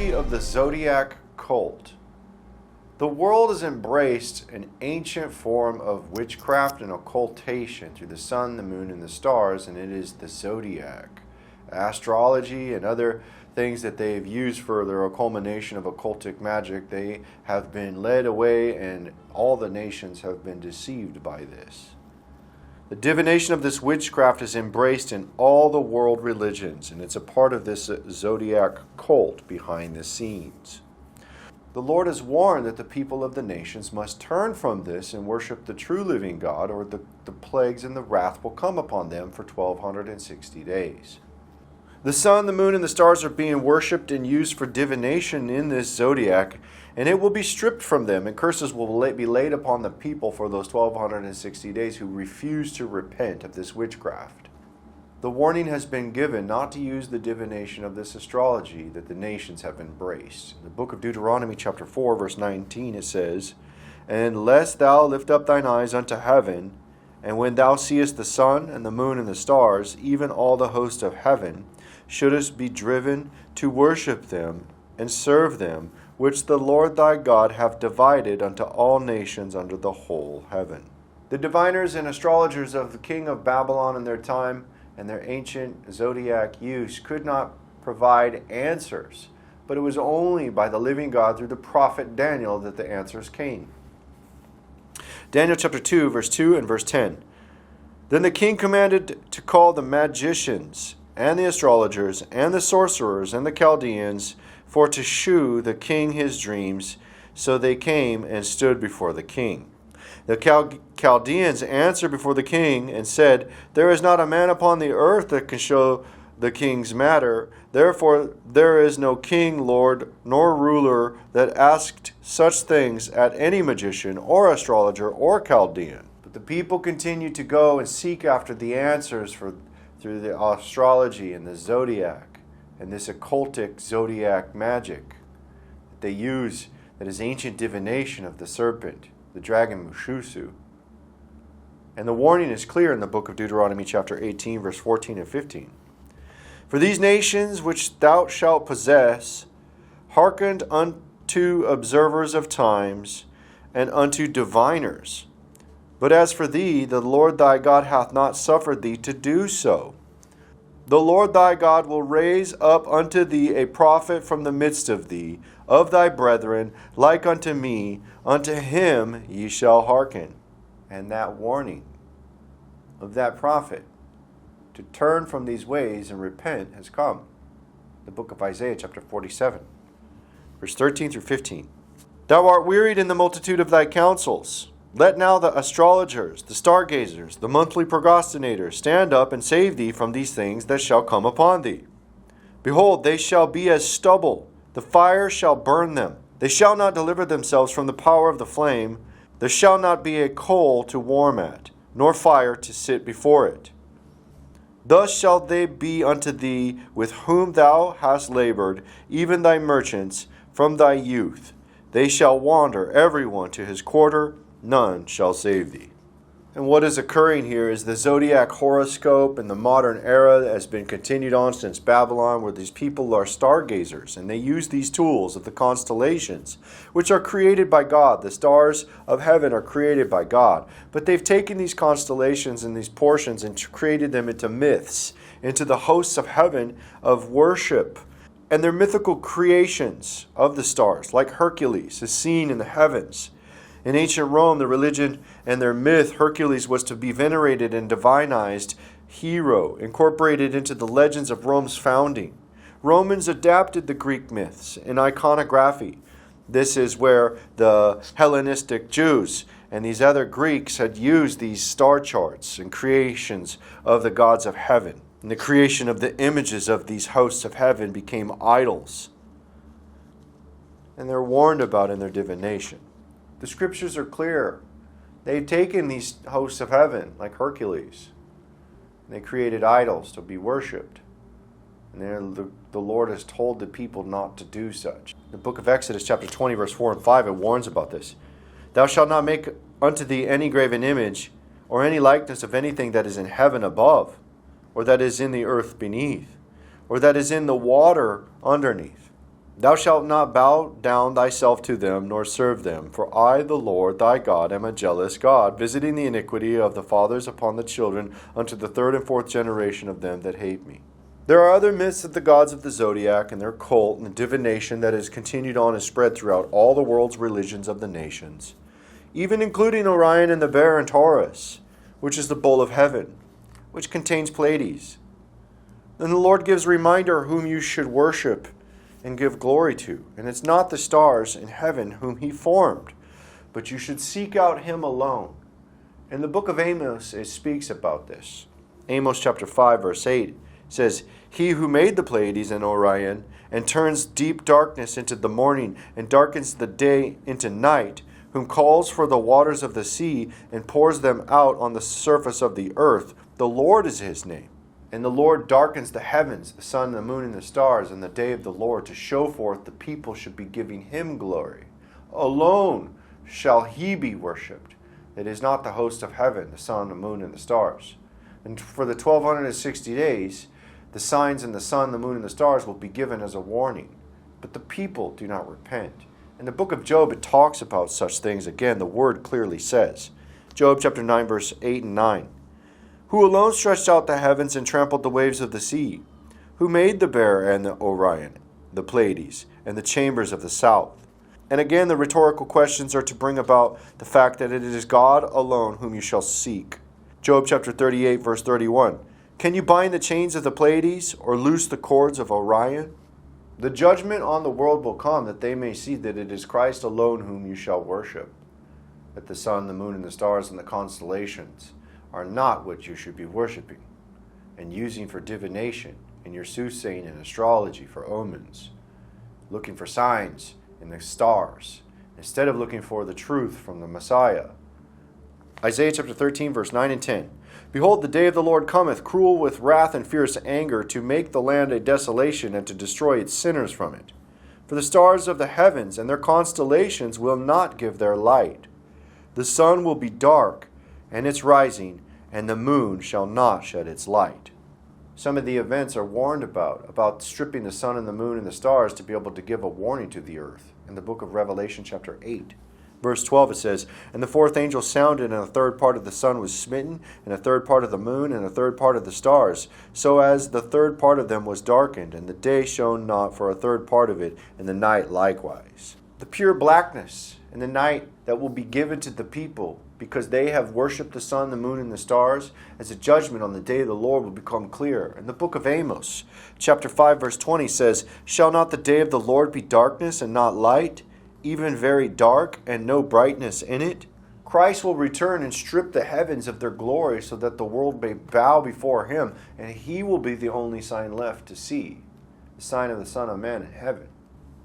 Astrology of the Zodiac cult. The world has embraced an ancient form of witchcraft and occultation through the sun, the moon, and the stars, and it is the Zodiac. Astrology and other things that they've used for their culmination of occultic magic, they have been led away, and all the nations have been deceived by this. The divination of this witchcraft is embraced in all the world religions, and it's a part of this Zodiac cult behind the scenes. The Lord has warned that the people of the nations must turn from this and worship the true living God, or the plagues and the wrath will come upon them for 1260 days. The sun, the moon, and the stars are being worshipped and used for divination in this zodiac, and it will be stripped from them, and curses will be laid upon the people for those 1260 days who refuse to repent of this witchcraft. The warning has been given not to use the divination of this astrology that the nations have embraced. In the book of Deuteronomy chapter 4, verse 19, it says, "And lest thou lift up thine eyes unto heaven, and when thou seest the sun and the moon and the stars, even all the host of heaven, shouldest be driven to worship them and serve them, which the Lord thy God hath divided unto all nations under the whole heaven." The diviners and astrologers of the king of Babylon in their time and their ancient zodiac use could not provide answers, but it was only by the living God through the prophet Daniel that the answers came. Daniel chapter 2, verse 2 and verse 10. "Then the king commanded to call the magicians and the astrologers and the sorcerers and the Chaldeans for to shew the king his dreams. So they came and stood before the king. The Chaldeans answered before the king and said, There is not a man upon the earth that can show the king's matter. Therefore there is no king, lord, nor ruler that asked such things at any magician or astrologer or Chaldean." But the people continued to go and seek after the answers through the astrology and the zodiac and this occultic zodiac magic that they use, that is ancient divination of the serpent, the dragon Mushusu. And the warning is clear in the book of Deuteronomy chapter 18, verse 14 and 15. "For these nations which thou shalt possess hearkened unto observers of times and unto diviners. But as for thee, the Lord thy God hath not suffered thee to do so. The Lord thy God will raise up unto thee a prophet from the midst of thee, of thy brethren, like unto me. Unto him ye shall hearken." And that warning of that prophet to turn from these ways and repent has come. The book of Isaiah chapter 47, verse 13 through 15. "Thou art wearied in the multitude of thy counsels. Let now the astrologers, the stargazers, the monthly prognosticators stand up and save thee from these things that shall come upon thee. Behold, they shall be as stubble. The fire shall burn them. They shall not deliver themselves from the power of the flame. There shall not be a coal to warm at, nor fire to sit before it. Thus shall they be unto thee with whom thou hast labored, even thy merchants from thy youth. They shall wander every one to his quarter. None shall save thee." And what is occurring here is the zodiac horoscope in the modern era that has been continued on since Babylon, where these people are stargazers, and they use these tools of the constellations, which are created by God. The stars of heaven are created by God. But they've taken these constellations and these portions and created them into myths, into the hosts of heaven of worship. And they're mythical creations of the stars, like Hercules is seen in the heavens. In ancient Rome, the religion and their myth, Hercules was to be venerated and divinized hero, incorporated into the legends of Rome's founding. Romans adapted the Greek myths in iconography. This is where the Hellenistic Jews and these other Greeks had used these star charts and creations of the gods of heaven. And the creation of the images of these hosts of heaven became idols. And they're warned about in their divination. The scriptures are clear. They've taken these hosts of heaven, like Hercules. They created idols to be worshipped. And the Lord has told the people not to do such. The book of Exodus, chapter 20, verse 4 and 5, it warns about this. "Thou shalt not make unto thee any graven image, or any likeness of anything that is in heaven above, or that is in the earth beneath, or that is in the water underneath, Thou shalt not bow down thyself to them, nor serve them. For I, the Lord thy God, am a jealous God, visiting the iniquity of the fathers upon the children, unto the third and fourth generation of them that hate me. There are other myths of the gods of the Zodiac and their cult and divination that has continued on and spread throughout all the world's religions of the nations, even including Orion and the bear and Taurus, which is the bowl of heaven, which contains Pleiades. Then the Lord gives reminder whom you should worship and give glory to. And it's not the stars in heaven whom he formed, but you should seek out him alone. In the book of Amos, it speaks about this. Amos chapter 5, verse 8 says, He who made the Pleiades and Orion, and turns deep darkness into the morning, and darkens the day into night, whom calls for the waters of the sea, and pours them out on the surface of the earth, the Lord is his name. And the Lord darkens the heavens, the sun, the moon, and the stars, in the day of the Lord, to show forth the people should be giving him glory. Alone shall he be worshipped. It is not the host of heaven, the sun, the moon, and the stars. And for the 1260 days, the signs in the sun, the moon, and the stars will be given as a warning. But the people do not repent. In the book of Job, it talks about such things again. The word clearly says. Job chapter 9, verse 8 and 9. Who alone stretched out the heavens and trampled the waves of the sea? Who made the bear and the Orion, the Pleiades, and the chambers of the south? And again, the rhetorical questions are to bring about the fact that it is God alone whom you shall seek. Job chapter 38, verse 31. Can you bind the chains of the Pleiades, or loose the cords of Orion? The judgment on the world will come, that they may see that it is Christ alone whom you shall worship, that the sun, the moon, and the stars, and the constellations are not what you should be worshiping and using for divination in your soothsaying and astrology for omens, looking for signs in the stars instead of looking for the truth from the Messiah. Isaiah chapter 13, verse 9 and 10. Behold, the day of the Lord cometh, cruel with wrath and fierce anger, to make the land a desolation and to destroy its sinners from it. For the stars of the heavens and their constellations will not give their light. The sun will be dark, and its rising, and the moon shall not shed its light. Some of the events are warned about stripping the sun and the moon and the stars to be able to give a warning to the earth. In the book of Revelation chapter 8, verse 12 it says, And the fourth angel sounded, and a third part of the sun was smitten, and a third part of the moon, and a third part of the stars, so as the third part of them was darkened, and the day shone not for a third part of it, and the night likewise. The pure blackness in the night that will be given to the people, because they have worshipped the sun, the moon, and the stars, as a judgment on the day of the Lord will become clear. In the book of Amos, chapter 5, verse 20 says, Shall not the day of the Lord be darkness and not light, even very dark, and no brightness in it? Christ will return and strip the heavens of their glory, so that the world may bow before him, and he will be the only sign left to see, the sign of the Son of Man in heaven.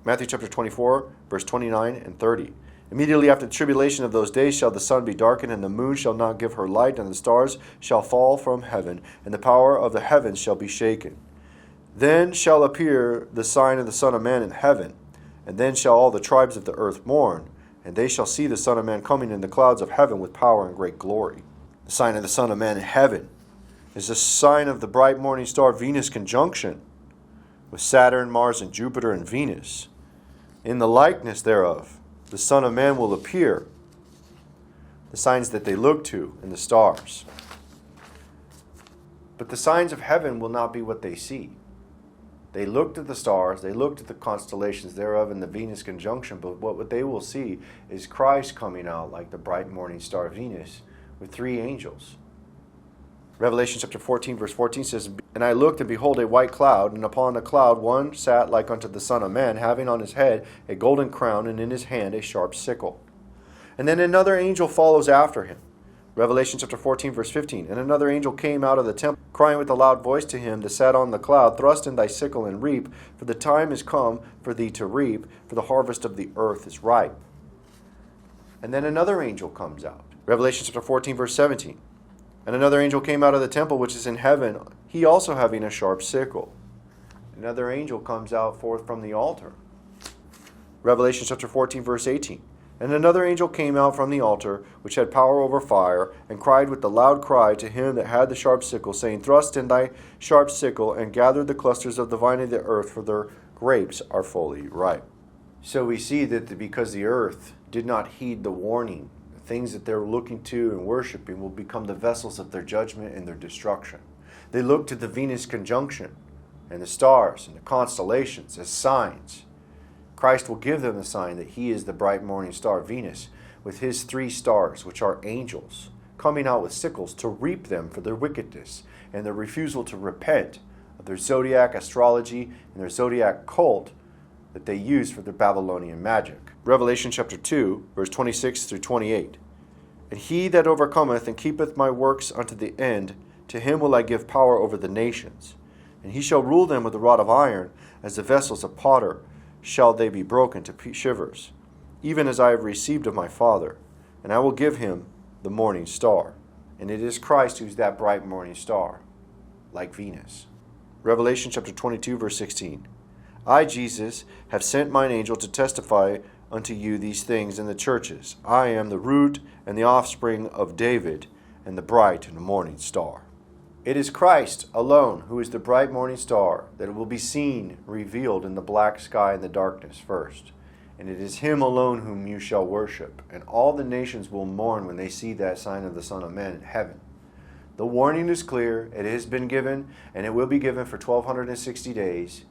Matthew chapter 24, verse 29 and 30. Immediately after the tribulation of those days shall the sun be darkened, and the moon shall not give her light, and the stars shall fall from heaven, and the power of the heavens shall be shaken. Then shall appear the sign of the Son of Man in heaven, and then shall all the tribes of the earth mourn, and they shall see the Son of Man coming in the clouds of heaven with power and great glory. The sign of the Son of Man in heaven is the sign of the bright morning star Venus conjunction with Saturn, Mars, and Jupiter and Venus. In the likeness thereof, the Son of Man will appear, the signs that they look to in the stars. But the signs of heaven will not be what they see. They looked at the stars, they looked at the constellations thereof in the Venus conjunction, but what they will see is Christ coming out like the bright morning star Venus with three angels. Revelation chapter 14, verse 14 says, And I looked, and behold, a white cloud, and upon the cloud one sat like unto the Son of Man, having on his head a golden crown, and in his hand a sharp sickle. And then another angel follows after him. Revelation chapter 14, verse 15. And another angel came out of the temple, crying with a loud voice to him that sat on the cloud, Thrust in thy sickle and reap, for the time is come for thee to reap, for the harvest of the earth is ripe. And then another angel comes out. Revelation chapter 14, verse 17. And another angel came out of the temple which is in heaven, he also having a sharp sickle. Another angel comes out forth from the altar. Revelation chapter 14, verse 18. And another angel came out from the altar, which had power over fire, and cried with a loud cry to him that had the sharp sickle, saying, Thrust in thy sharp sickle, and gather the clusters of the vine of the earth, for their grapes are fully ripe. So we see that because the earth did not heed the warning, the things that they're looking to and worshiping will become the vessels of their judgment and their destruction. They look to the Venus conjunction and the stars and the constellations as signs. Christ will give them the sign that he is the bright morning star, Venus, with his 3 stars, which are angels, coming out with sickles to reap them for their wickedness and their refusal to repent of their zodiac astrology and their zodiac cult that they use for their Babylonian magic. Revelation chapter 2, verse 26 through 28. And he that overcometh and keepeth my works unto the end, to him will I give power over the nations. And he shall rule them with a rod of iron, as the vessels of potter shall they be broken to shivers, even as I have received of my Father. And I will give him the morning star. And it is Christ who's that bright morning star, like Venus. Revelation chapter 22, verse 16. I, Jesus, have sent mine angel to testify unto you these things in the churches. I am the root and the offspring of David, and the bright and the morning star. It is Christ alone who is the bright morning star that will be seen revealed in the black sky and the darkness first. And it is him alone whom you shall worship, and all the nations will mourn when they see that sign of the Son of Man in heaven. The warning is clear, it has been given, and it will be given for 1260 days,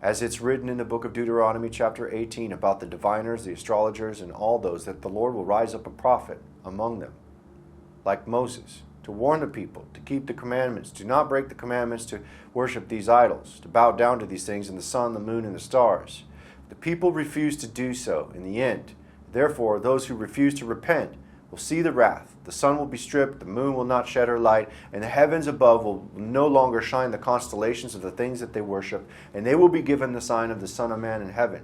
as it's written in the book of Deuteronomy chapter 18 about the diviners, the astrologers, and all those, that the Lord will rise up a prophet among them, like Moses, to warn the people, to keep the commandments, to not break the commandments, to worship these idols, to bow down to these things in the sun, the moon, and the stars. The people refuse to do so in the end. Therefore, those who refuse to repent will see the wrath. The sun will be stripped, the moon will not shed her light, and the heavens above will no longer shine the constellations of the things that they worship, and they will be given the sign of the Son of Man in heaven,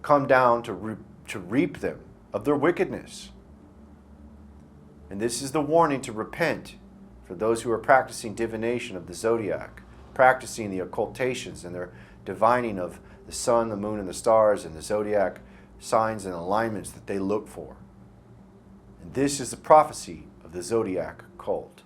come down to reap them of their wickedness. And this is the warning to repent for those who are practicing divination of the zodiac, practicing the occultations and their divining of the sun, the moon, and the stars, and the zodiac signs and alignments that they look for. And this is the prophecy of the zodiac cult.